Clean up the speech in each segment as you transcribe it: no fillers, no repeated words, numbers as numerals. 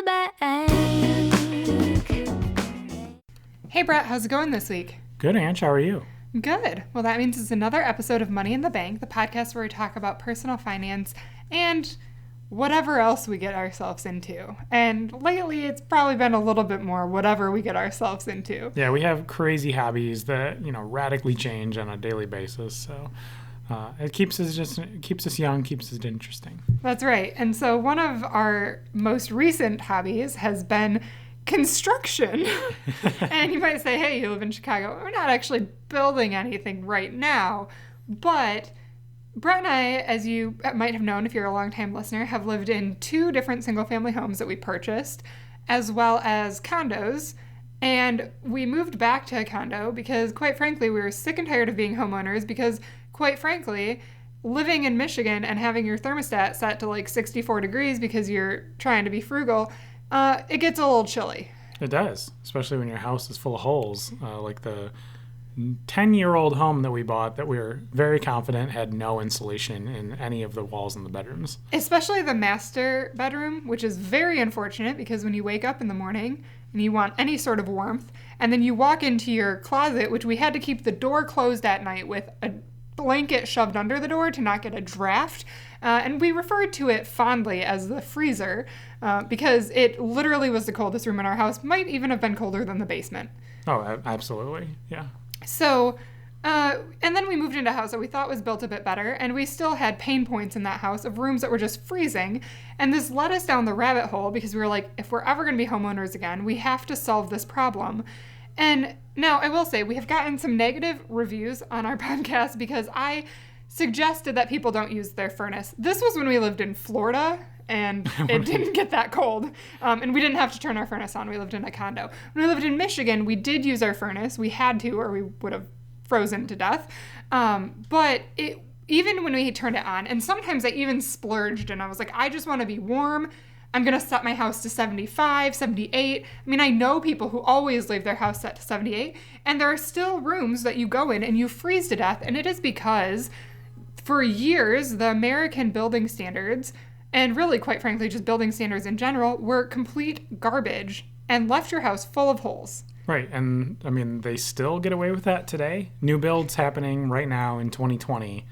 the bank. Hey Brett, how's it going this week? Good, Ange. How are you? Good. Well, that means it's another episode of Money in the Bank, the podcast where we talk about personal finance and whatever else we get ourselves into. And lately, it's probably been a little bit more whatever we get ourselves into. Yeah, we have crazy hobbies that, radically change on a daily basis. So it keeps us young, keeps us interesting. That's right. And so one of our most recent hobbies has been construction. And you might say, hey, you live in Chicago. We're not actually building anything right now. But Brett and I, as you might have known if you're a longtime listener, have lived in 2 different single-family homes that we purchased, as well as condos. And we moved back to a condo because, quite frankly, we were sick and tired of being homeowners because, quite frankly, living in Michigan and having your thermostat set to like 64 degrees because you're trying to be frugal, it gets a little chilly. It does, especially when your house is full of holes, like the 10-year-old home that we bought that we were very confident had no insulation in any of the walls in the bedrooms. Especially the master bedroom, which is very unfortunate because when you wake up in the morning and you want any sort of warmth, and then you walk into your closet, which we had to keep the door closed at night with a blanket shoved under the door to not get a draft. And we referred to it fondly as the freezer because it literally was the coldest room in our house, might even have been colder than the basement. Oh, absolutely. Yeah. So, and then we moved into a house that we thought was built a bit better, and we still had pain points in that house of rooms that were just freezing. And this led us down the rabbit hole because we were like, if we're ever going to be homeowners again, we have to solve this problem. And now I will say we have gotten some negative reviews on our podcast because I suggested that people don't use their furnace. This was when we lived in Florida and it didn't get that cold. And we didn't have to turn our furnace on. We lived in a condo. When we lived in Michigan, we did use our furnace. We had to, or we would have frozen to death. But even when we turned it on, and sometimes I even splurged and I was like, I just want to be warm. I'm going to set my house to 75, 78. I mean, I know people who always leave their house set to 78, and there are still rooms that you go in and you freeze to death. And it is because for years, the American building standards, and really, quite frankly, just building standards in general, were complete garbage and left your house full of holes. Right. And I mean, they still get away with that today. New builds happening right now in 2020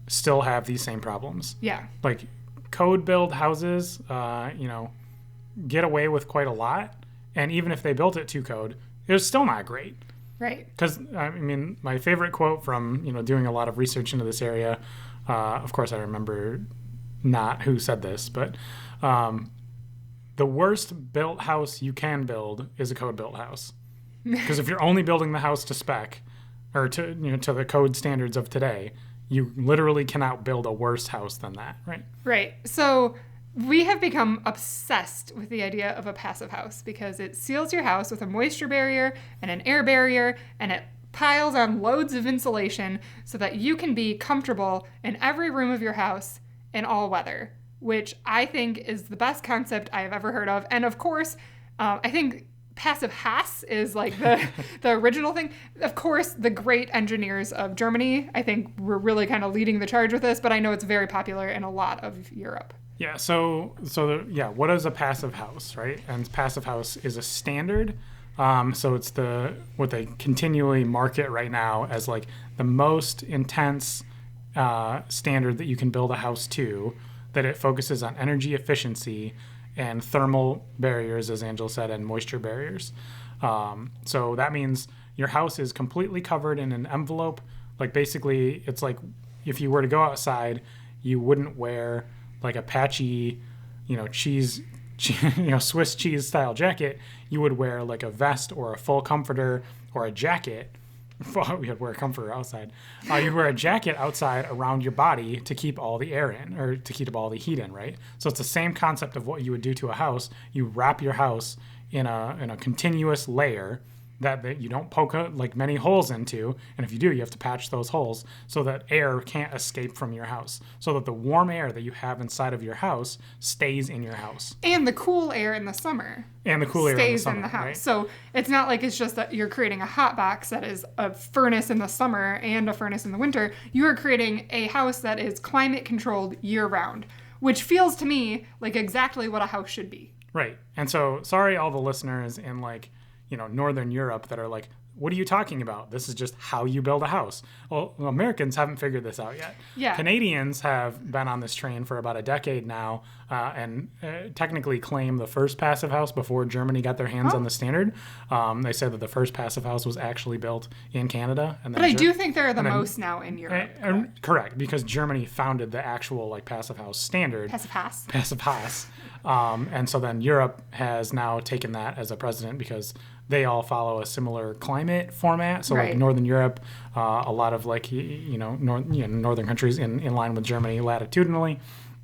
still have these same problems. Yeah. Like code build houses, get away with quite a lot. And even if they built it to code, it was still not great. Right. Because, I mean, my favorite quote from, doing a lot of research into this area, of course I remember not who said this, but the worst built house you can build is a code built house. Because if you're only building the house to spec or to the code standards of today, you literally cannot build a worse house than that, right? Right. So we have become obsessed with the idea of a passive house because it seals your house with a moisture barrier and an air barrier, and it piles on loads of insulation so that you can be comfortable in every room of your house in all weather, which I think is the best concept I have ever heard of. And of course, I think passive Haus is like the original thing. Of course, the great engineers of Germany, I think, were really kind of leading the charge with this, but I know it's very popular in a lot of Europe. Yeah, what is a passive house, right? And passive house is a standard. So it's what they continually market right now as like the most intense standard that you can build a house to, that it focuses on energy efficiency and thermal barriers, as Angela said, and moisture barriers. So that means your house is completely covered in an envelope. Like basically, it's like if you were to go outside, you wouldn't wear like a patchy, Swiss cheese style jacket. You would wear like a vest or a full comforter or a jacket. You'd wear a comforter outside. You'd wear a jacket outside around your body to keep all the air in, or to keep all the heat in, right? So it's the same concept of what you would do to a house. You wrap your house in a continuous layer that you don't poke like many holes into, and if you do, you have to patch those holes so that air can't escape from your house, so that the warm air that you have inside of your house stays in your house. And the cool air in the summer. And the cool air stays in the house. Right? So it's not like it's just that you're creating a hot box that is a furnace in the summer and a furnace in the winter. You are creating a house that is climate controlled year round, which feels to me like exactly what a house should be. Right. And so, sorry, all the listeners in like, Northern Europe that are like, what are you talking about? This is just how you build a house. Well, Americans haven't figured this out yet. Yeah. Canadians have been on this train for about a decade now and technically claim the first passive house before Germany got their hands on the standard. They said that the first passive house was actually built in Canada. And then But I do think they're the most now in Europe. Correct, because Germany founded the actual like passive house standard. Passive house. Passive house. And so then Europe has now taken that as a precedent because they all follow a similar climate format. So like Northern Europe, a lot of like, northern countries in line with Germany latitudinally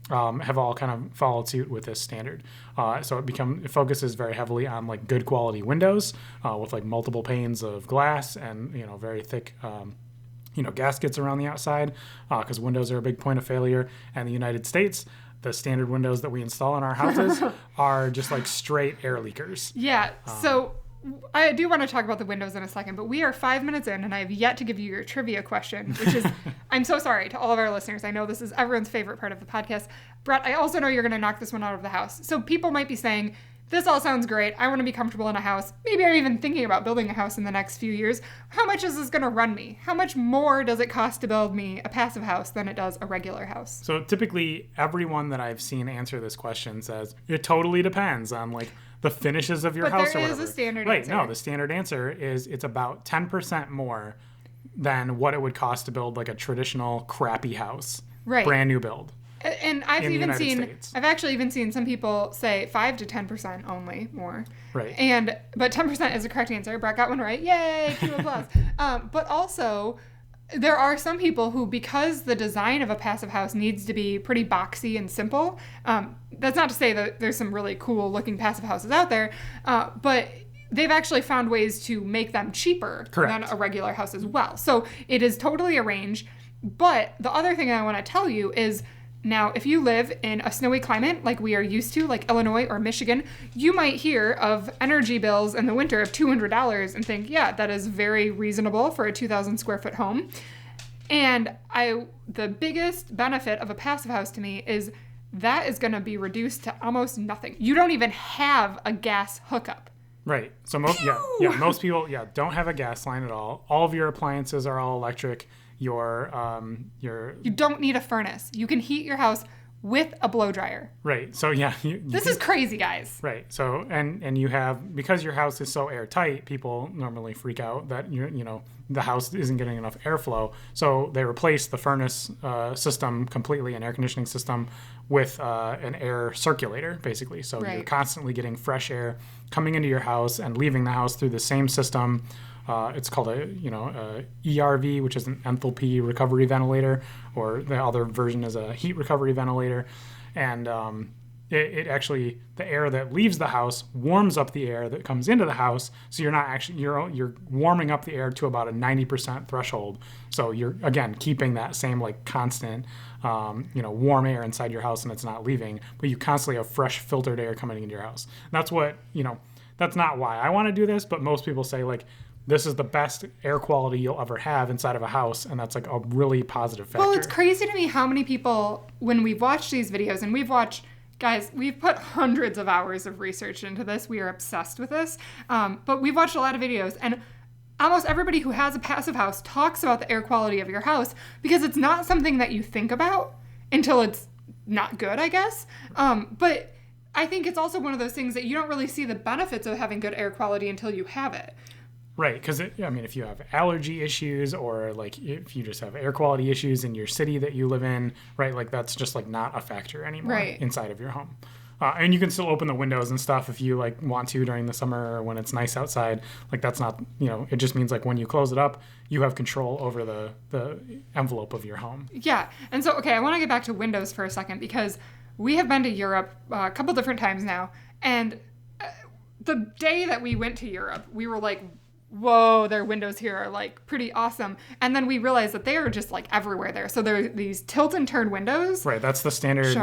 have all kind of followed suit with this standard. So it focuses very heavily on like good quality windows with like multiple panes of glass and, very thick gaskets around the outside because windows are a big point of failure. And the United States, the standard windows that we install in our houses are just like straight air leakers. Yeah. So I do want to talk about the windows in a second, but we are 5 minutes in and I have yet to give you your trivia question, which is, I'm so sorry to all of our listeners. I know this is everyone's favorite part of the podcast. Brett, I also know you're going to knock this one out of the house. So people might be saying, this all sounds great. I want to be comfortable in a house. Maybe I'm even thinking about building a house in the next few years. How much is this going to run me? How much more does it cost to build me a passive house than it does a regular house? So typically everyone that I've seen answer this question says, it totally depends on like the finishes of your house or whatever. But there is a standard answer. Right, no, the standard answer is it's about 10% more than what it would cost to build like a traditional crappy house. Right. Brand new build. And I've actually even seen some people say 5 to 10% only more. Right. But 10% is the correct answer. Brett got one right. Yay! Cue applause. But also, there are some people who, because the design of a passive house needs to be pretty boxy and simple, that's not to say that there's some really cool looking passive houses out there, but they've actually found ways to make them cheaper than a regular house as well. So it is totally a range. But the other thing I want to tell you is, now, if you live in a snowy climate like we are used to, like Illinois or Michigan, you might hear of energy bills in the winter of $200 and think, yeah, that is very reasonable for a 2,000 square foot home. And the biggest benefit of a passive house to me is that is going to be reduced to almost nothing. You don't even have a gas hookup. Right. So most people don't have a gas line at all. All of your appliances are all electric. You don't need a furnace. You can heat your house with a blow dryer. Right. So yeah, this is crazy, guys. Right. So and you have, because your house is so airtight, people normally freak out that the house isn't getting enough airflow. So they replace the furnace system completely, an air conditioning system, with an air circulator, basically. So you're constantly getting fresh air coming into your house and leaving the house through the same system. It's called a ERV, which is an enthalpy recovery ventilator, or the other version is a heat recovery ventilator. And it actually, the air that leaves the house warms up the air that comes into the house. So you're not actually, you're warming up the air to about a 90% threshold. So you're, again, keeping that same like constant, warm air inside your house and it's not leaving, but you constantly have fresh filtered air coming into your house. And that's what, that's not why I want to do this, but most people say like, this is the best air quality you'll ever have inside of a house, and that's like a really positive factor. Well, it's crazy to me how many people, when we've watched these videos, and we've put hundreds of hours of research into this. We are obsessed with this. But we've watched a lot of videos, and almost everybody who has a passive house talks about the air quality of your house because it's not something that you think about until it's not good, I guess. But I think it's also one of those things that you don't really see the benefits of having good air quality until you have it. Right, because if you have allergy issues or like if you just have air quality issues in your city that you live in, right, like that's just like not a factor anymore inside of your home. And you can still open the windows and stuff if you like want to during the summer or when it's nice outside. Like that's not, it just means like when you close it up, you have control over the envelope of your home. Yeah, and so, okay, I want to get back to windows for a second because we have been to Europe a couple different times now, and the day that we went to Europe, we were like, whoa, their windows here are like pretty awesome. And then we realized that they are just like everywhere there. So there are these tilt and turn windows. Right, that's the standard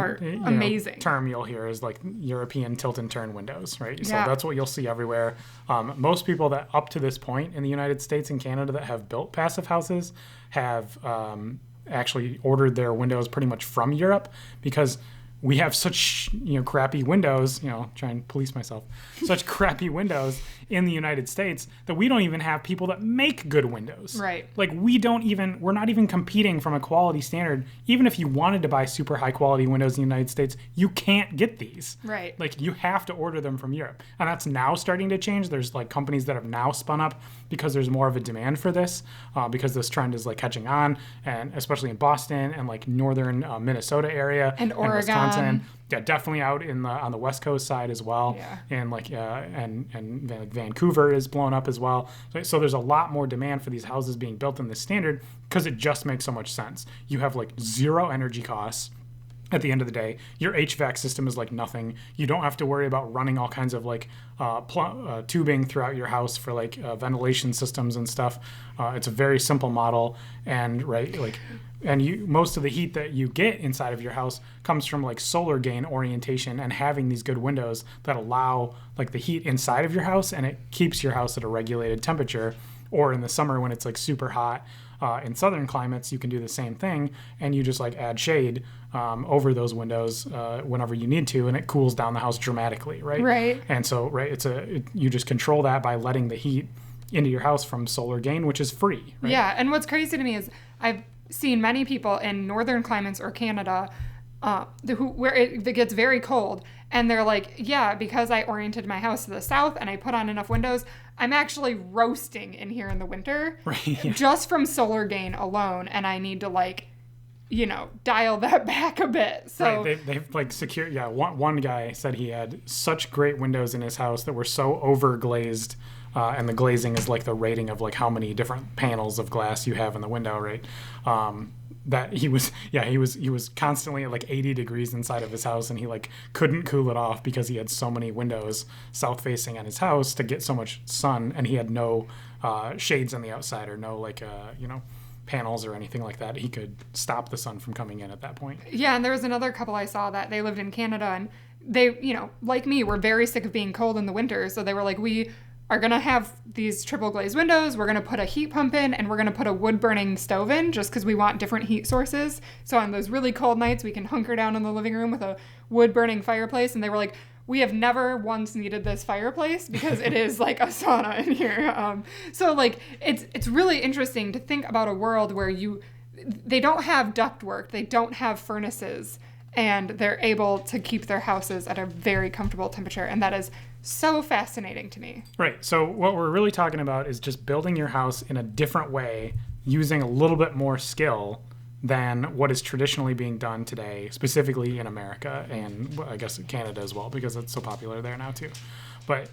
amazing term you'll hear is like European tilt and turn windows, right? So yeah. That's what you'll see everywhere. Most people that up to this point in the United States and Canada that have built passive houses have actually ordered their windows pretty much from Europe because we have such, crappy windows, try and police myself, such crappy windows in the United States that we don't even have people that make good windows. Right. Like we're not even competing from a quality standard. Even if you wanted to buy super high quality windows in the United States, you can't get these. Right. Like you have to order them from Europe. And that's now starting to change. There's like companies that have now spun up because there's more of a demand for this, because this trend is like catching on, and especially in Boston and like northern Minnesota area and Oregon. Wisconsin. Yeah, definitely out on the West Coast side as well. Yeah. And like and Vancouver is blown up as well. So there's a lot more demand for these houses being built in this standard because it just makes so much sense. You have like zero energy costs. At the end of the day, your HVAC system is like nothing. You don't have to worry about running all kinds of like tubing throughout your house for like ventilation systems and stuff. It's a very simple model, and most of the heat that you get inside of your house comes from like solar gain orientation and having these good windows that allow like the heat inside of your house, and it keeps your house at a regulated temperature. Or in the summer when it's like super hot, in southern climates, you can do the same thing, and you just like add shade over those windows whenever you need to, and it cools down the house dramatically, right? Right. And so, you just control that by letting the heat into your house from solar gain, which is free. Right? Yeah, and what's crazy to me is I've seen many people in northern climates or Canada where it gets very cold, and they're like, yeah, because I oriented my house to the south and I put on enough windows, I'm actually roasting in here in the winter, right, yeah. just from solar gain alone, and I need to dial that back a bit. So right. They've like secured. Yeah, one guy said he had such great windows in his house that were so over glazed, and the glazing is like the rating of like how many different panels of glass you have in the window, right? That he was constantly at like 80 degrees inside of his house, and he like couldn't cool it off because he had so many windows south facing on his house to get so much sun, and he had no shades on the outside or no like panels or anything like that. He could stop the sun from coming in at that point. Yeah, and there was another couple I saw that they lived in Canada, and they, like me, were very sick of being cold in the winter, so they were like, we are going to have these triple glazed windows, we're going to put a heat pump in, and we're going to put a wood burning stove in just because we want different heat sources. So on those really cold nights, we can hunker down in the living room with a wood burning fireplace. And they were like, we have never once needed this fireplace because it is like a sauna in here. So like, it's really interesting to think about a world where they don't have ductwork, they don't have furnaces, and they're able to keep their houses at a very comfortable temperature. And that is so fascinating to me. Right. So what we're really talking about is just building your house in a different way, using a little bit more skill than what is traditionally being done today, specifically in America and I guess Canada as well, because it's so popular there now too. But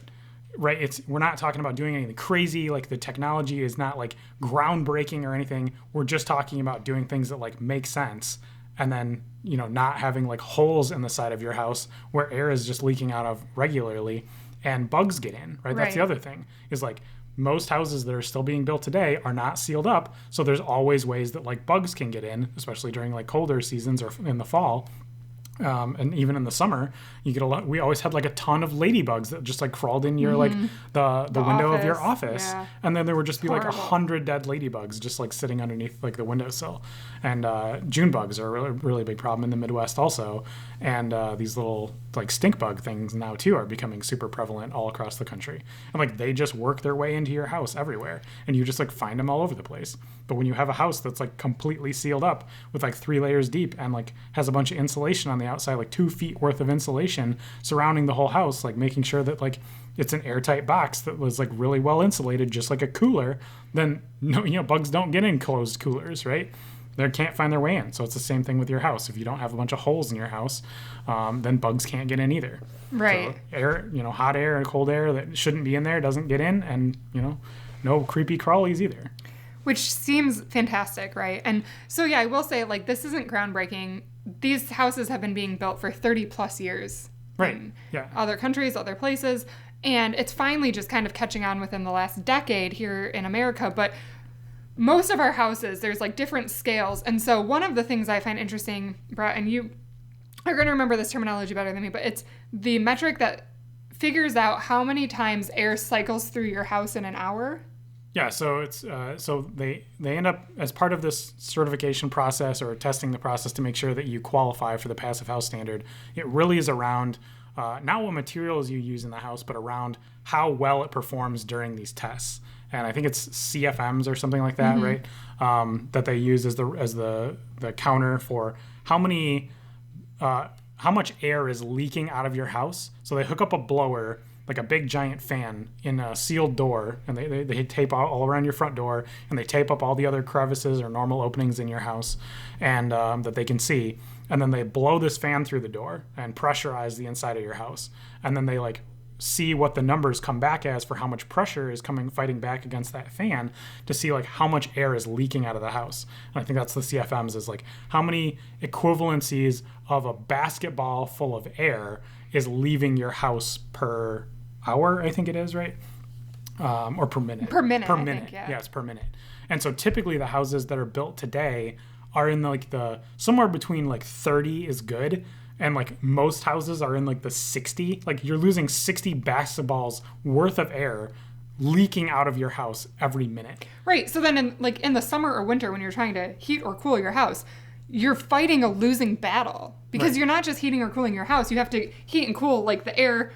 right, we're not talking about doing anything crazy. Like the technology is not like groundbreaking or anything. We're just talking about doing things that like make sense. And then, not having like holes in the side of your house where air is just leaking out of regularly and bugs get in, right? That's the other thing is like most houses that are still being built today are not sealed up. So there's always ways that like bugs can get in, especially during like colder seasons or in the fall. And even in the summer, you get we always had like a ton of ladybugs that just like crawled in your like the window of your office, yeah. And then there would just be like Horrible. 100 dead ladybugs just like sitting underneath like the windowsill. And June bugs are a really, really big problem in the Midwest also, and these little like stink bug things now too are becoming super prevalent all across the country, and like they just work their way into your house everywhere, and you just like find them all over the place. But when you have a house that's like completely sealed up with like 3 layers deep and like has a bunch of insulation on the outside, like 2 feet worth of insulation surrounding the whole house, like making sure that like it's an airtight box that was like really well insulated, just like a cooler, then bugs don't get in closed coolers, right? They can't find their way in. So it's the same thing with your house. If you don't have a bunch of holes in your house, then bugs can't get in either. Right. So air, hot air and cold air that shouldn't be in there doesn't get in, and no creepy crawlies either. Which seems fantastic, right? And so, yeah, I will say, like, this isn't groundbreaking. These houses have been being built for 30 plus years. Right, in yeah. Other countries, other places. And it's finally just kind of catching on within the last decade here in America. But most of our houses, there's, like, different scales. And so one of the things I find interesting, Brett, and you are going to remember this terminology better than me, but it's the metric that figures out how many times air cycles through your house in an hour. Yeah, so it's so they end up as part of this certification process or testing the process to make sure that you qualify for the passive house standard. It really is around not what materials you use in the house, but around how well it performs during these tests. And I think it's CFMs or something like that, right? That they use as the counter for how much air is leaking out of your house. So they hook up a blower, like a big giant fan, in a sealed door, and they tape all around your front door, and they tape up all the other crevices or normal openings in your house, and that they can see. And then they blow this fan through the door and pressurize the inside of your house, and then they like see what the numbers come back as for how much pressure is fighting back against that fan to see like how much air is leaking out of the house. And I think that's the CFMs, is like how many equivalencies of a basketball full of air is leaving your house per hour, I think it is, right? Or per minute. Per minute, Per I minute. think, yeah. Yes, per minute. And so typically the houses that are built today are in like the somewhere between like 30 is good, and like most houses are in like the 60. Like you're losing 60 basketballs worth of air leaking out of your house every minute. Right. So then in the summer or winter when you're trying to heat or cool your house, you're fighting a losing battle because you're not just heating or cooling your house. You have to heat and cool like the air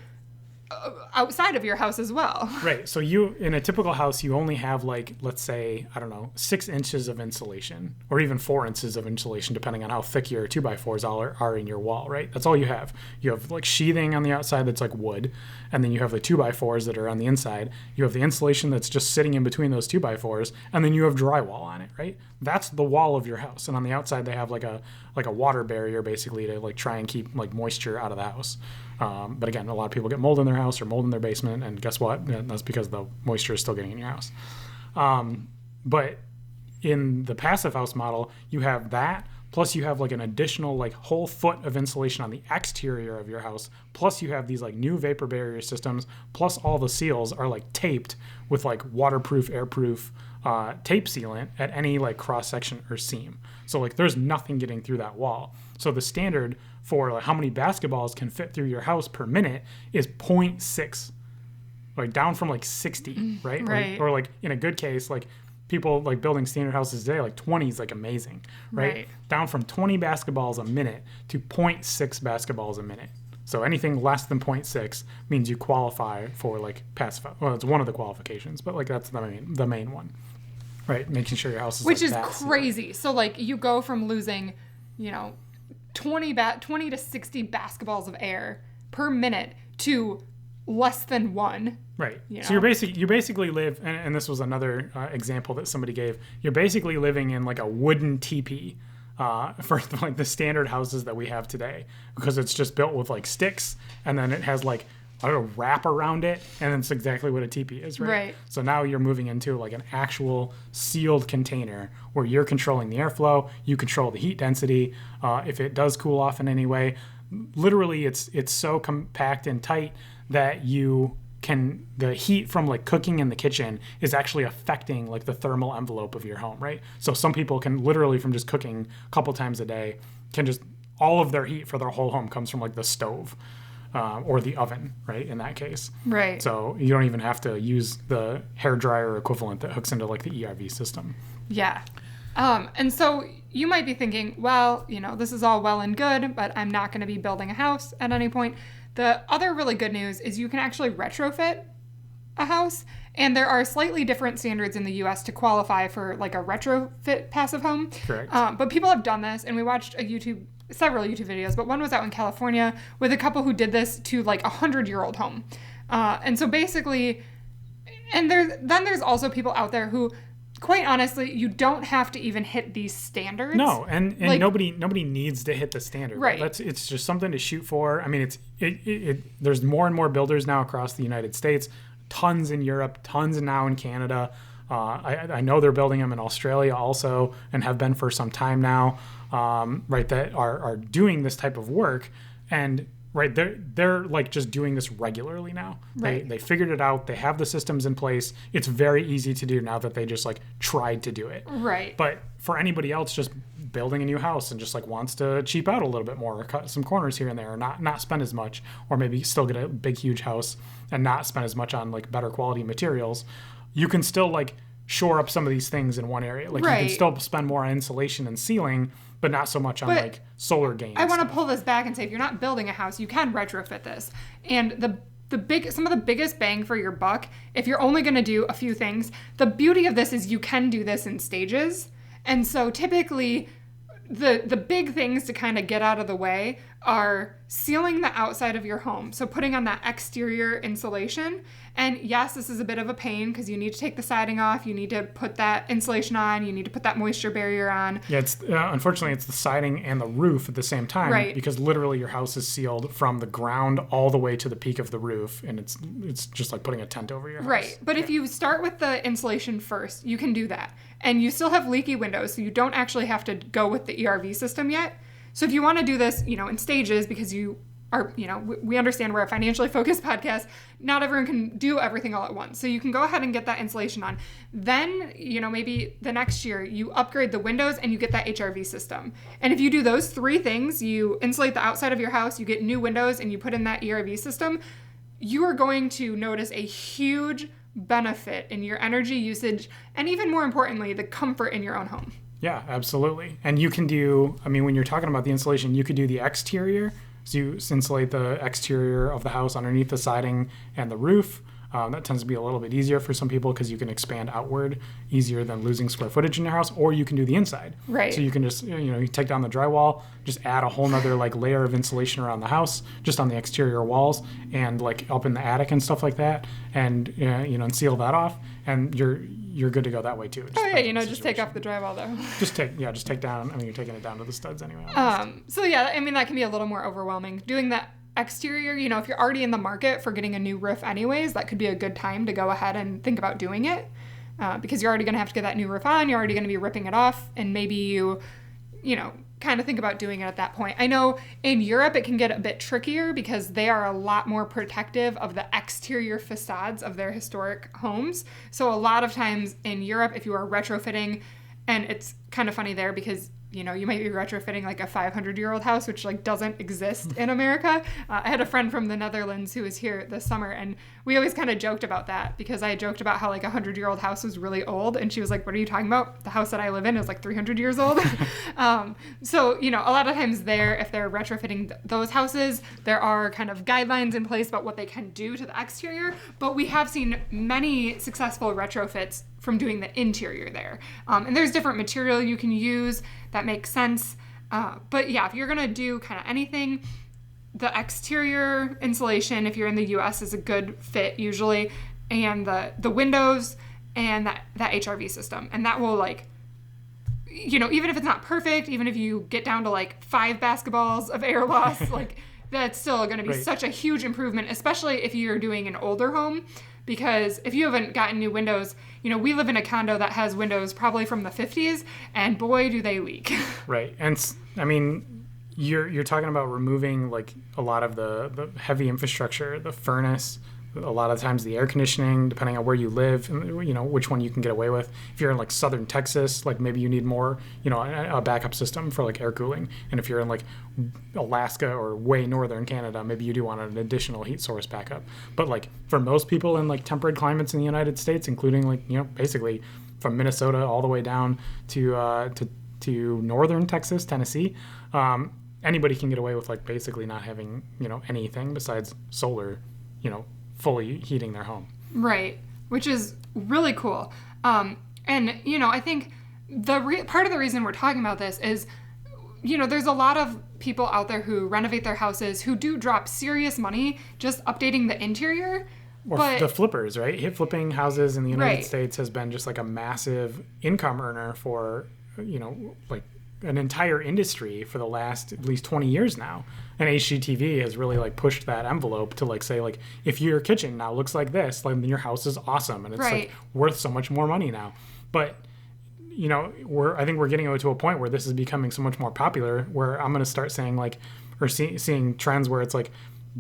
outside of your house as well. Right. So you, in a typical house, you only have like, let's say, I don't know, 6 inches of insulation, or even 4 inches of insulation, depending on how thick your 2x4s are in your wall, right? That's all you have. You have like sheathing on the outside that's like wood, and then you have the 2x4s that are on the inside. You have the insulation that's just sitting in between those 2x4s, and then you have drywall on it, right? That's the wall of your house. And on the outside, they have like a water barrier, basically, to like try and keep like moisture out of the house. But again, a lot of people get mold in their house or mold in their basement, and guess what? That's because the moisture is still getting in your house. But in the passive house model, you have that, plus you have like an additional like whole foot of insulation on the exterior of your house, plus you have these like new vapor barrier systems, plus all the seals are like taped with like waterproof, airproof tape sealant at any like cross section or seam. So like there's nothing getting through that wall. So the standard for like how many basketballs can fit through your house per minute is 0.6, like down from like 60, right? Right. Or like in a good case, like people like building standard houses today, like 20 is like amazing, right? Down from 20 basketballs a minute to 0.6 basketballs a minute. So anything less than 0.6 means you qualify for like passive. Well, it's one of the qualifications, but like that's the main one, right? Making sure your house is Which like is that crazy. So like you go from losing, 20 to 60 basketballs of air per minute to less than 1. Right. You So know? you basically live, and this was another example that somebody gave. You're basically living in like a wooden teepee for like the standard houses that we have today, because it's just built with like sticks, and then it has like a wrap around it, and it's exactly what a teepee is, right? Right. So now you're moving into like an actual sealed container where you're controlling the airflow, you control the heat density. If it does cool off in any way, literally it's so compact and tight that the heat from like cooking in the kitchen is actually affecting like the thermal envelope of your home, right? So some people can literally, from just cooking a couple times a day, all of their heat for their whole home comes from like the stove or the oven, right? In that case. Right. So you don't even have to use the hairdryer equivalent that hooks into like the ERV system. Yeah. And so you might be thinking, well, this is all well and good, but I'm not going to be building a house at any point. The other really good news is you can actually retrofit a house, and there are slightly different standards in the US to qualify for like a retrofit passive home. Correct. But people have done this, and we watched several YouTube videos, but one was out in California with a couple who did this to like 100-year-old home. And so basically, and there's also people out there who, quite honestly, you don't have to even hit these standards. No, and like, nobody needs to hit the standard. Right. It's just something to shoot for. I mean, there's more and more builders now across the United States, tons in Europe, tons now in Canada. I know they're building them in Australia also, and have been for some time now. Right, that are doing this type of work, and right, they're like just doing this regularly now. Right. They figured it out. They have the systems in place. It's very easy to do now that they just like tried to do it. Right. But for anybody else just building a new house and just like wants to cheap out a little bit more, or cut some corners here and there, or not spend as much, or maybe still get a big huge house and not spend as much on like better quality materials, you can still like shore up some of these things in one area. Like you Right. can still spend more on insulation and ceiling, but not so much on But like solar gain. I want to pull this back and say, if you're not building a house, you can retrofit this. And some of the biggest bang for your buck, if you're only going to do a few things, the beauty of this is you can do this in stages. And so typically the big things to kind of get out of the way are sealing the outside of your home. So putting on that exterior insulation. And yes, this is a bit of a pain because you need to take the siding off. You need to put that insulation on. You need to put that moisture barrier on. Yeah, it's unfortunately it's the siding and the roof at the same time, Right. because literally your house is sealed from the ground all the way to the peak of the roof, and it's just like putting a tent over your house. Right. But if you start with the insulation first, you can do that. And you still have leaky windows, so you don't actually have to go with the ERV system yet. So if you want to do this, in stages, because you are, we understand we're a financially focused podcast, not everyone can do everything all at once. So you can go ahead and get that insulation on. Then, maybe the next year you upgrade the windows and you get that HRV system. And if you do those three things, you insulate the outside of your house, you get new windows, and you put in that ERV system, you are going to notice a huge benefit in your energy usage, and even more importantly, the comfort in your own home. Yeah, absolutely. And you can do, when you're talking about the insulation, you could do the exterior. So you insulate the exterior of the house underneath the siding and the roof. That tends to be a little bit easier for some people because you can expand outward easier than losing square footage in your house. Or you can do the inside. Right. So you can just, you take down the drywall, just add a whole nother like layer of insulation around the house, just on the exterior walls and like up in the attic and stuff like that, and and seal that off, and you're good to go that way too. Just take off the drywall though. Just take down. You're taking it down to the studs anyway. So yeah, that can be a little more overwhelming. Doing that exterior, if you're already in the market for getting a new roof anyways, that could be a good time to go ahead and think about doing it, because you're already going to have to get that new roof on. You're already going to be ripping it off, and maybe you kind of think about doing it at that point. I know in Europe it can get a bit trickier because they are a lot more protective of the exterior facades of their historic homes. So a lot of times in Europe, if you are retrofitting, and it's kind of funny there because you might be retrofitting like a 500-year-old house, which like doesn't exist in America. I had a friend from the Netherlands who was here this summer, and we always kind of joked about that because I joked about how like a 100-year-old house was really old, and she was like, "What are you talking about? The house that I live in is like 300 years old." So a lot of times if they're retrofitting those houses, there are kind of guidelines in place about what they can do to the exterior. But we have seen many successful retrofits from doing the interior there. And there's different material you can use that makes sense. But yeah, if you're going to do kind of anything, the exterior insulation, if you're in the US, is a good fit usually. And the windows and that HRV system. And that will even if it's not perfect, even if you get down to like 5 basketballs of air loss, that's still going to be such a huge improvement, especially if you're doing an older home. Because if you haven't gotten new windows, we live in a condo that has windows probably from the 50s, and boy, do they leak. Right. And you're talking about removing like a lot of the heavy infrastructure, the furnace, a lot of times the air conditioning, depending on where you live, and which one you can get away with. If you're in like southern Texas, like maybe you need more, a backup system for like air cooling. And if you're in like Alaska or way northern Canada, maybe you do want an additional heat source backup. But like for most people in like temperate climates in the United States, including like basically from Minnesota all the way down to northern Texas, Tennessee, anybody can get away with like basically not having anything besides solar, fully heating their home. Right, which is really cool. And I think part of the reason we're talking about this is, there's a lot of people out there who renovate their houses who do drop serious money just updating the interior. Or the flippers, right? Hit flipping houses in the United States has been just like a massive income earner for, like an entire industry for the last at least 20 years now. And HGTV has really like pushed that envelope to like say like, if your kitchen now looks like this, like your house is awesome and it's like worth so much more money now. But I think we're getting to a point where this is becoming so much more popular, where I'm going to start saying like, or seeing trends where it's like,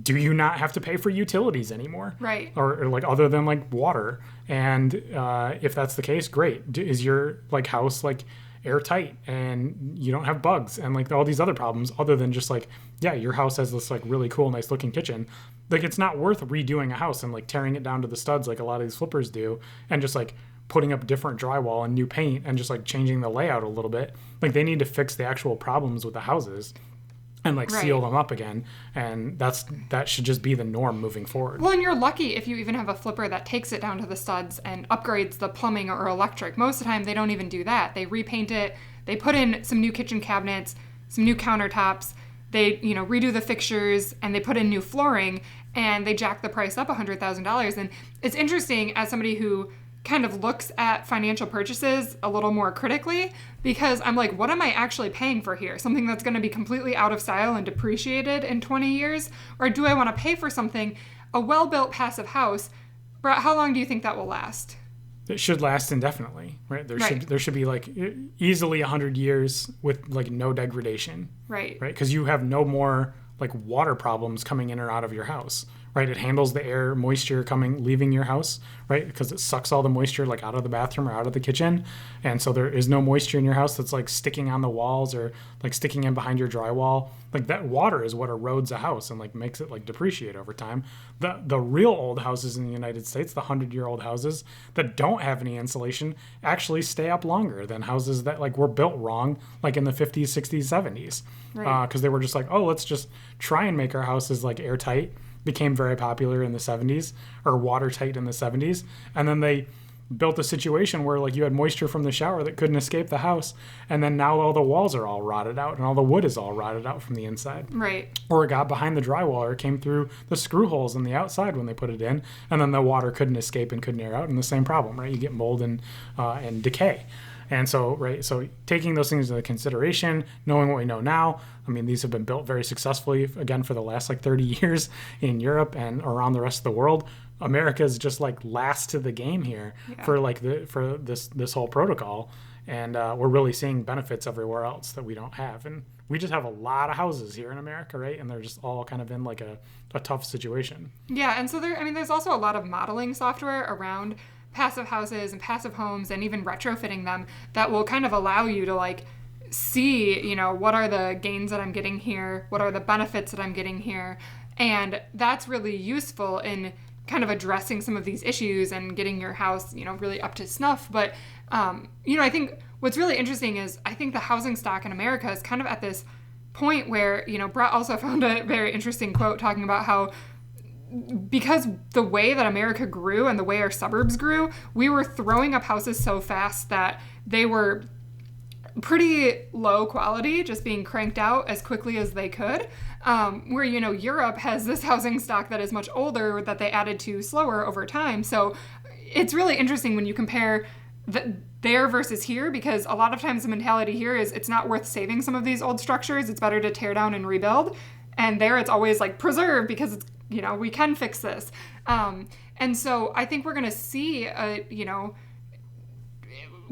do you not have to pay for utilities anymore? Right. Or like other than like water? And if that's the case, great. Is your like house like airtight and you don't have bugs and like all these other problems other than just like, yeah, your house has this like really cool, nice looking kitchen. Like it's not worth redoing a house and like tearing it down to the studs like a lot of these flippers do and just like putting up different drywall and new paint and just like changing the layout a little bit. Like they need to fix the actual problems with the houses and like seal them up again. And that should just be the norm moving forward. Well, and you're lucky if you even have a flipper that takes it down to the studs and upgrades the plumbing or electric. Most of the time they don't even do that. They repaint it, they put in some new kitchen cabinets, some new countertops, they, redo the fixtures, and they put in new flooring, and they jack the price up $100,000. And it's interesting as somebody who kind of looks at financial purchases a little more critically, because I'm like, what am I actually paying for here? Something that's going to be completely out of style and depreciated in 20 years? Or do I want to pay for something, a well-built passive house? Brett, how long do you think that will last? It should last indefinitely, right? There should be like easily 100 years with like no degradation. Right. Because you have no more like water problems coming in or out of your house. Right, it handles the air, moisture leaving your house, right? Because it sucks all the moisture like out of the bathroom or out of the kitchen, and so there is no moisture in your house that's like sticking on the walls or like sticking in behind your drywall. Like that water is what erodes a house and like makes it like depreciate over time. The real old houses in the United States, the 100-year-old houses that don't have any insulation, actually stay up longer than houses that like were built wrong, like in the 50s, 60s, 70s, because they were just like, oh, let's just try and make our houses like airtight. Became very popular in the 70s, or watertight in the 70s, and then they built a situation where like you had moisture from the shower that couldn't escape the house, and then now all the walls are all rotted out and all the wood is all rotted out from the inside. Right. Or it got behind the drywall or it came through the screw holes in the outside when they put it in, and then the water couldn't escape and couldn't air out, and the same problem, right? You get mold and decay. And so, so taking those things into consideration, knowing what we know now, I mean, these have been built very successfully, again, for the last like 30 years in Europe and around the rest of the world. America is just like last to the game here for like for this whole protocol. And we're really seeing benefits everywhere else that we don't have. And we just have a lot of houses here in America, right? And they're just all kind of in like a tough situation. Yeah, and so there's also a lot of modeling software around passive houses and passive homes and even retrofitting them that will kind of allow you to like see, what are the gains that I'm getting here? What are the benefits that I'm getting here? And that's really useful in kind of addressing some of these issues and getting your house, really up to snuff. But, I think what's really interesting is I think the housing stock in America is kind of at this point where, Brett also found a very interesting quote talking about how because the way that America grew and the way our suburbs grew, we were throwing up houses so fast that they were pretty low quality, just being cranked out as quickly as they could. Where, Europe has this housing stock that is much older that they added to slower over time. So it's really interesting when you compare there versus here, because a lot of times the mentality here is it's not worth saving some of these old structures. It's better to tear down and rebuild. And there it's always like preserve because it's, we can fix this. And so I think we're going to see,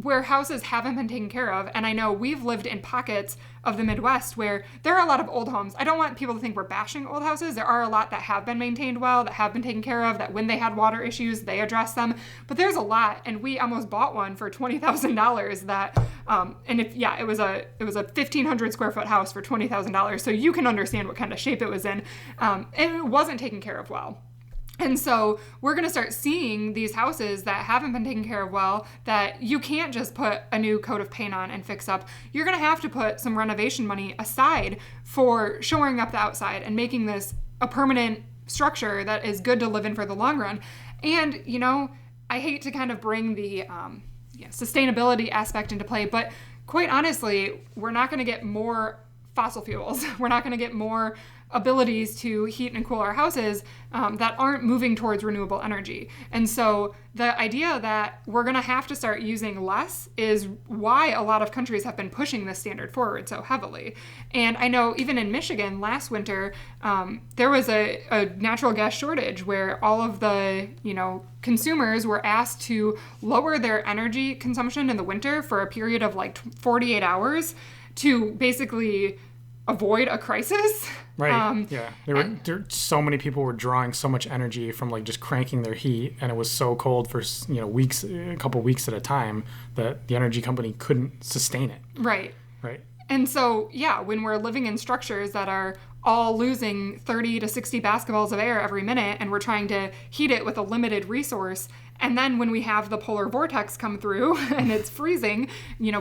where houses haven't been taken care of. And I know we've lived in pockets of the Midwest where there are a lot of old homes. I don't want people to think we're bashing old houses. There are a lot that have been maintained well, that have been taken care of, that when they had water issues, they addressed them. But there's a lot, and we almost bought one for $20,000 that, it was a 1,500 square foot house for $20,000. So you can understand what kind of shape it was in. And it wasn't taken care of well. And so we're going to start seeing these houses that haven't been taken care of well, that you can't just put a new coat of paint on and fix up. You're going to have to put some renovation money aside for shoring up the outside and making this a permanent structure that is good to live in for the long run. And, I hate to kind of bring the sustainability aspect into play, but quite honestly, we're not going to get more fossil fuels. We're not going to get more abilities to heat and cool our houses that aren't moving towards renewable energy. And so the idea that we're going to have to start using less is why a lot of countries have been pushing this standard forward so heavily. And I know even in Michigan last winter, there was a natural gas shortage where all of the, consumers were asked to lower their energy consumption in the winter for a period of like 48 hours to basically avoid a crisis. Right. So many people were drawing so much energy from like just cranking their heat, and it was so cold for weeks, a couple weeks at a time, that the energy company couldn't sustain it. Right. Right. And so when we're living in structures that are all losing 30 to 60 basketballs of air every minute, and we're trying to heat it with a limited resource. And then when we have the polar vortex come through and it's freezing,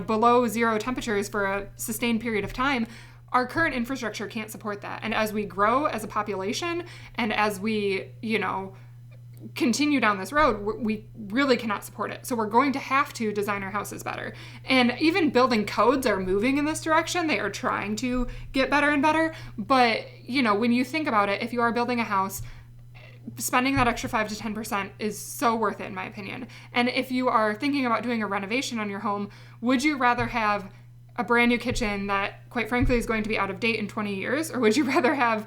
below 0 temperatures for a sustained period of time, our current infrastructure can't support that. And as we grow as a population and as we, continue down this road, we really cannot support it. So we're going to have to design our houses better. And even building codes are moving in this direction. They are trying to get better and better. But, when you think about it, if you are building a house, spending that extra 5 to 10% is so worth it, in my opinion. And if you are thinking about doing a renovation on your home, would you rather have a brand new kitchen that, quite frankly, is going to be out of date in 20 years? Or would you rather have,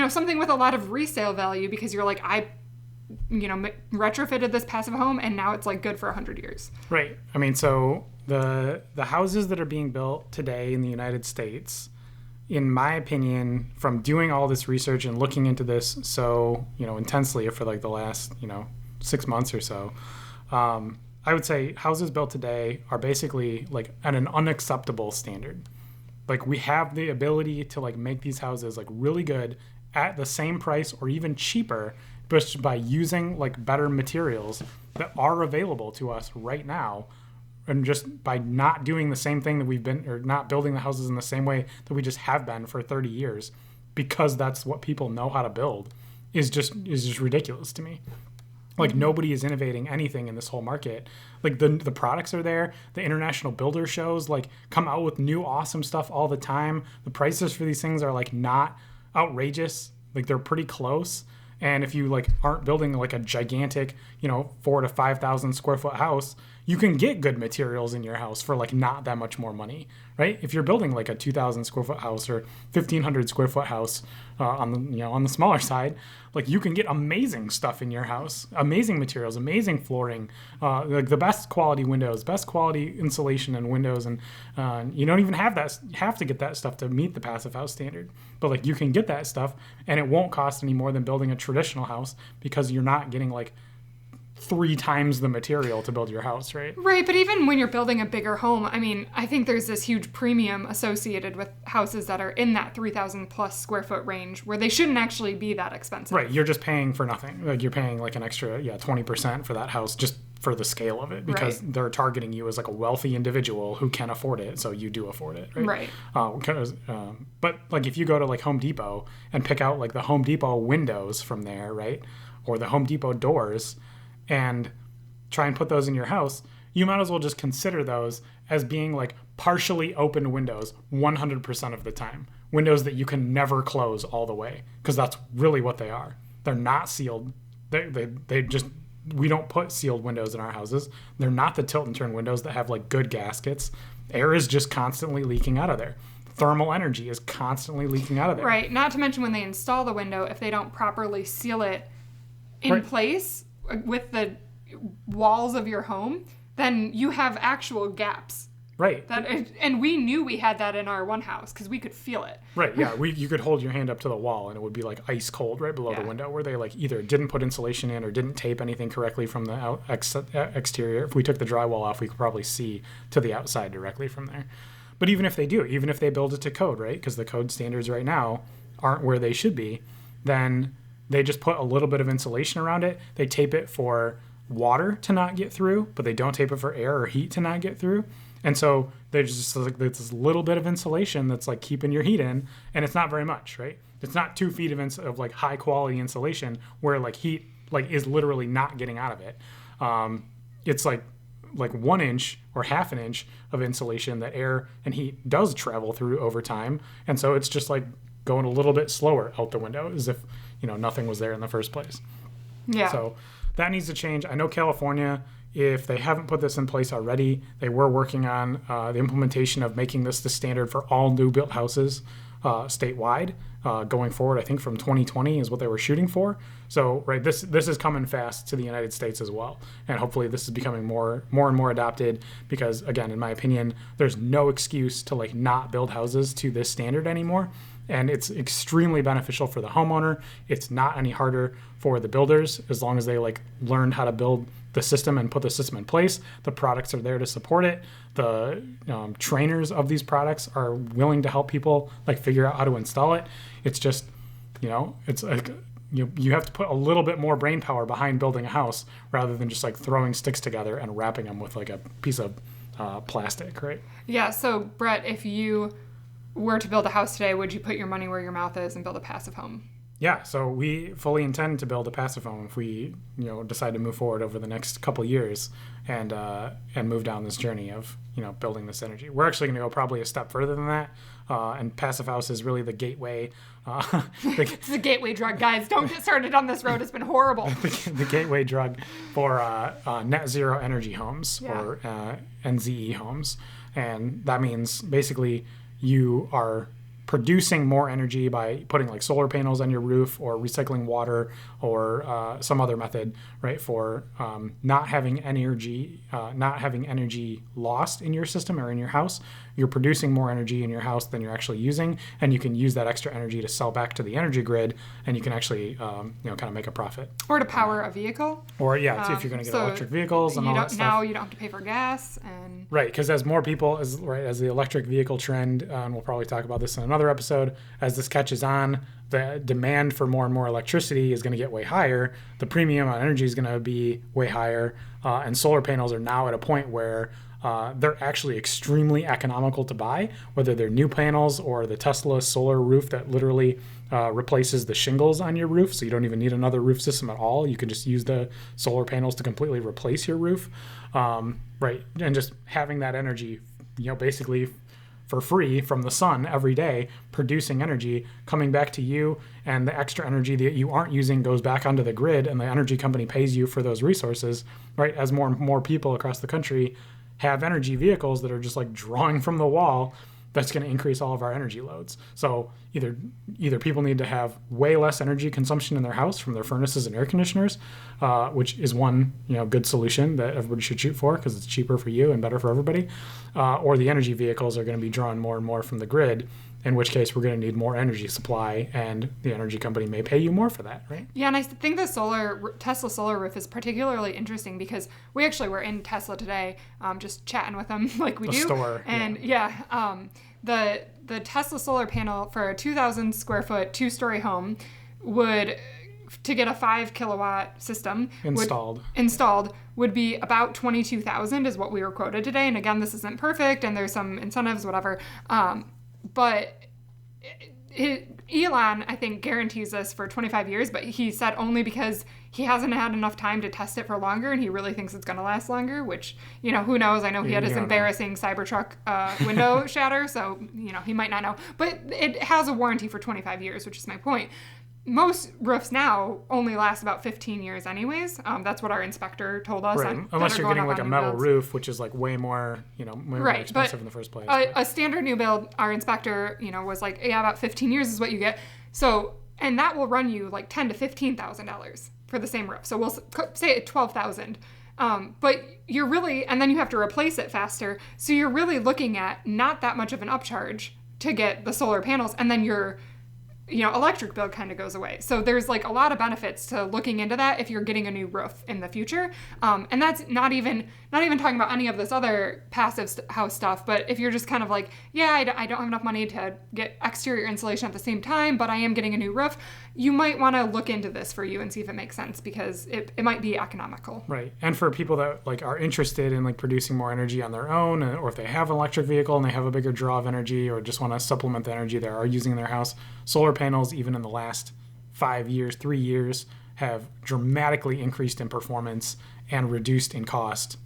something with a lot of resale value because you're like, I retrofitted this passive home and now it's like good for 100 years. Right. I mean, so the houses that are being built today in the United States, in my opinion, from doing all this research and looking into this so, intensely for like the last, 6 months or so, I would say houses built today are basically like at an unacceptable standard. Like we have the ability to like make these houses like really good at the same price or even cheaper, but by using like better materials that are available to us right now, and just by not doing the same thing that we've been, or not building the houses in the same way that we just have been for 30 years, because that's what people know how to build, is just ridiculous to me. Like nobody is innovating anything in this whole market. Like the products are there. The international builder shows like come out with new awesome stuff all the time. The prices for these things are like not outrageous. Like they're pretty close. And if you like aren't building like a gigantic, 4,000 to 5,000 square foot house, you can get good materials in your house for like not that much more money, right? If you're building like a 2,000 square foot house or 1,500 square foot house on the smaller side, like you can get amazing stuff in your house, amazing materials, amazing flooring, like the best quality windows, best quality insulation and windows, and you don't even have to get that stuff to meet the passive house standard. But like you can get that stuff, and it won't cost any more than building a traditional house because you're not getting like 3 times the material to build your house, right? Right, but even when you're building a bigger home, I mean, I think there's this huge premium associated with houses that are in that 3,000 plus square foot range where they shouldn't actually be that expensive. Right, you're just paying for nothing. Like you're paying like an extra 20% for that house just for the scale of it, because they're targeting you as like a wealthy individual who can afford it, so you do afford it, right? But like if you go to like Home Depot and pick out like the Home Depot windows from there, right, or the Home Depot doors, and try and put those in your house, you might as well just consider those as being like partially open windows 100% of the time. Windows that you can never close all the way, because that's really what they are. They're not sealed. We don't put sealed windows in our houses. They're not the tilt and turn windows that have like good gaskets. Air is just constantly leaking out of there. Thermal energy is constantly leaking out of there. Right. Not to mention when they install the window, if they don't properly seal it in place with the walls of your home, then you have actual gaps. Right. And we knew we had that in our one house because we could feel it. Right, yeah. You could hold your hand up to the wall and it would be like ice cold right below the window, where they like either didn't put insulation in or didn't tape anything correctly from the exterior. If we took the drywall off, we could probably see to the outside directly from there. But even if they do, even if they build it to code, right, because the code standards right now aren't where they should be, then they just put a little bit of insulation around it. They tape it for water to not get through, but they don't tape it for air or heat to not get through. And so there's just like this little bit of insulation that's like keeping your heat in, and it's not very much, right? It's not 2 feet of like high quality insulation where like heat like is literally not getting out of it. It's like 1 inch or half an inch of insulation that air and heat does travel through over time, and so it's just like going a little bit slower out the window, as if nothing was there in the first place. Yeah. So that needs to change. I know California, if they haven't put this in place already, they were working on the implementation of making this the standard for all new built houses statewide going forward. I think from 2020 is what they were shooting for. So right, this is coming fast to the United States as well, and hopefully this is becoming more and more adopted, because again, in my opinion, there's no excuse to like not build houses to this standard anymore. and it's extremely beneficial for the homeowner. It's not any harder for the builders as long as they like learned how to build the system and put the system in place. The products are there to support it. The trainers of these products are willing to help people like figure out how to install it. It's just, it's like you have to put a little bit more brain power behind building a house rather than just like throwing sticks together and wrapping them with like a piece of plastic, right? Yeah. So Brett, if you were to build a house today, would you put your money where your mouth is and build a passive home? Yeah, so we fully intend to build a passive home if we, decide to move forward over the next couple years and move down this journey of, building this energy. We're actually going to go probably a step further than that, and passive house is really the gateway. It's a gateway drug, guys. Don't get started on this road. It's been horrible. The gateway drug for net zero energy homes or NZE homes, and that means basically you are producing more energy by putting like solar panels on your roof or recycling water or some other method, right? For not having energy lost in your system or in your house. You're producing more energy in your house than you're actually using, and you can use that extra energy to sell back to the energy grid, and you can actually, kind of make a profit. Or to power a vehicle. Or if you're going to get electric vehicles and all that stuff. Now you don't have to pay for gas and. Right, because as more people, as the electric vehicle trend, and we'll probably talk about this in another episode, as this catches on, the demand for more and more electricity is going to get way higher. The premium on energy is going to be way higher, and solar panels are now at a point where they're actually extremely economical to buy, whether they're new panels or the Tesla solar roof that literally replaces the shingles on your roof, so you don't even need another roof system at all. You can just use the solar panels to completely replace your roof, right? And just having that energy, basically for free from the sun every day, producing energy, coming back to you, and the extra energy that you aren't using goes back onto the grid, and the energy company pays you for those resources, right? As more and more people across the country have energy vehicles that are just like drawing from the wall, that's going to increase all of our energy loads. So either people need to have way less energy consumption in their house from their furnaces and air conditioners, which is one good solution that everybody should shoot for because it's cheaper for you and better for everybody, or the energy vehicles are going to be drawing more and more from the grid, in which case we're going to need more energy supply, and the energy company may pay you more for that, right? Yeah, and I think the Tesla solar roof is particularly interesting because we actually were in Tesla today, just chatting with them like we do. Store, and the Tesla solar panel for a 2,000 square foot 2-story home would, to get a 5 kilowatt system installed would be about $22,000 is what we were quoted today. And again, this isn't perfect and there's some incentives, whatever. But Elon, I think, guarantees this for 25 years, but he said only because he hasn't had enough time to test it for longer, and he really thinks it's going to last longer, which, who knows? I know he had his embarrassing Cybertruck window shatter, so, he might not know. But it has a warranty for 25 years, which is my point. Most roofs now only last about 15 years anyways. That's what our inspector told us. Right. Unless you're getting like a metal roof, which is like way more, more expensive in the first place. A standard new build, our inspector, was like, yeah, about 15 years is what you get. So, and that will run you like $10,000 to $15,000 for the same roof. So we'll say $12,000. But you're really, and then you have to replace it faster. So you're really looking at not that much of an upcharge to get the solar panels, and then your electric bill kind of goes away. So there's like a lot of benefits to looking into that if you're getting a new roof in the future. And that's not even talking about any of this other passive house stuff. But if you're just kind of like, yeah, I don't have enough money to get exterior insulation at the same time, but I am getting a new roof, you might want to look into this for you and see if it makes sense, because it might be economical. Right. And for people that like are interested in like producing more energy on their own, or if they have an electric vehicle and they have a bigger draw of energy, or just want to supplement the energy they are using in their house, solar panels, even in the last 3 years, have dramatically increased in performance and reduced in cost.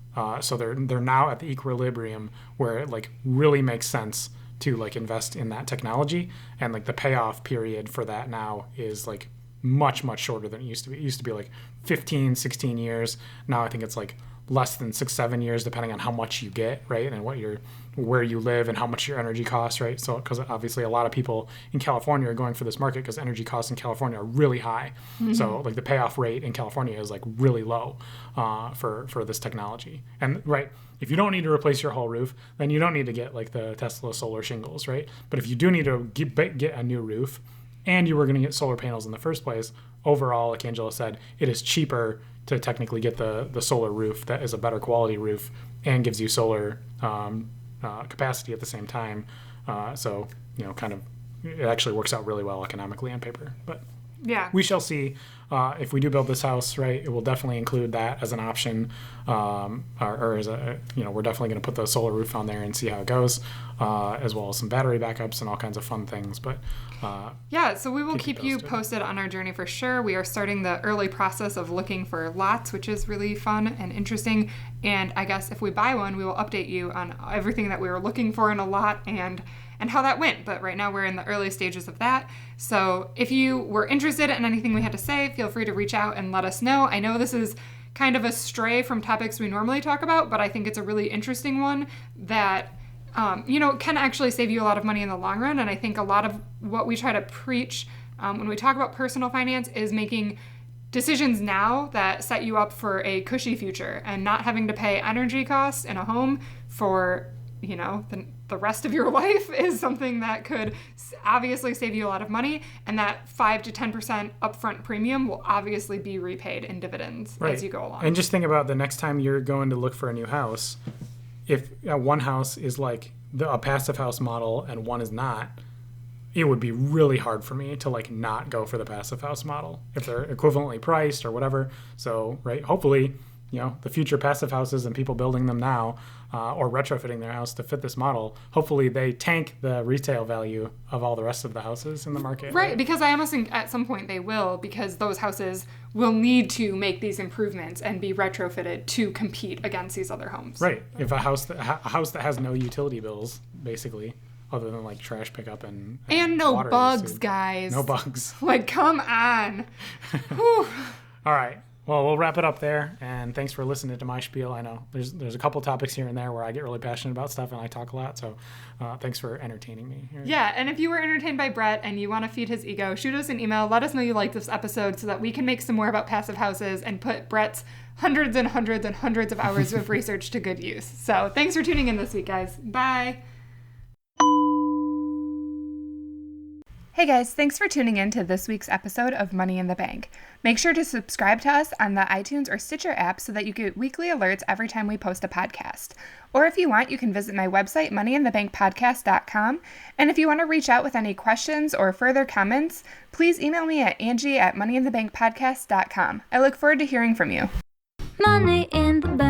So they're now at the equilibrium where it like really makes sense to like invest in that technology, and like the payoff period for that now is like much shorter than it used to be. It used to be like 15-16 years. Now I think it's like less than 6-7 years, depending on how much you get, right, and where you live and how much your energy costs, right? So because obviously a lot of people in California are going for this market because energy costs in California are really high. Mm-hmm. So like the payoff rate in California is like really low for this technology. And right, If you don't need to replace your whole roof, then you don't need to get like the Tesla solar shingles, right? But if you do need to get a new roof and you were going to get solar panels in the first place, overall, like Angela said, it is cheaper to technically get the solar roof that is a better quality roof and gives you solar capacity at the same time. So, kind of, it actually works out really well economically on paper. But yeah, we shall see. If we do build this house, right, it will definitely include that as an option, or as a, we're definitely going to put the solar roof on there and see how it goes, as well as some battery backups and all kinds of fun things. But yeah, so we will keep you posted on our journey for sure. We are starting the early process of looking for lots, which is really fun and interesting. And I guess if we buy one, we will update you on everything that we were looking for in a lot and how that went. But right now we're in the early stages of that. So if you were interested in anything we had to say, feel free to reach out and let us know. I know this is kind of a stray from topics we normally talk about, but I think it's a really interesting one that, can actually save you a lot of money in the long run. And I think a lot of what we try to preach when we talk about personal finance is making decisions now that set you up for a cushy future and not having to pay energy costs in a home for, the rest of your life is something that could obviously save you a lot of money, and that 5 to 10% upfront premium will obviously be repaid in dividends as you go along. And just think about the next time you're going to look for a new house, if one house is like a passive house model and one is not, it would be really hard for me to like not go for the passive house model if they're equivalently priced or whatever. So, right, hopefully, the future passive houses and people building them now or retrofitting their house to fit this model, hopefully they tank the retail value of all the rest of the houses in the market. Right, because I almost think at some point they will, because those houses will need to make these improvements and be retrofitted to compete against these other homes. Right. If a house that has no utility bills, basically, other than like trash pickup and no water bugs, usage. guys. No bugs. Like, come on. Whew. All right. Well, we'll wrap it up there, and thanks for listening to my spiel. I know there's a couple topics here and there where I get really passionate about stuff and I talk a lot, so thanks for entertaining me. Yeah, and if you were entertained by Brett and you want to feed his ego, shoot us an email. Let us know you liked this episode so that we can make some more about passive houses and put Brett's hundreds and hundreds and hundreds of hours of research to good use. So thanks for tuning in this week, guys. Bye. Hey guys, thanks for tuning in to this week's episode of Money in the Bank. Make sure to subscribe to us on the iTunes or Stitcher app so that you get weekly alerts every time we post a podcast. Or if you want, you can visit my website, moneyinthebankpodcast.com. And if you want to reach out with any questions or further comments, please email me at Angie@moneyinthebankpodcast.com. I look forward to hearing from you. Money in the bank.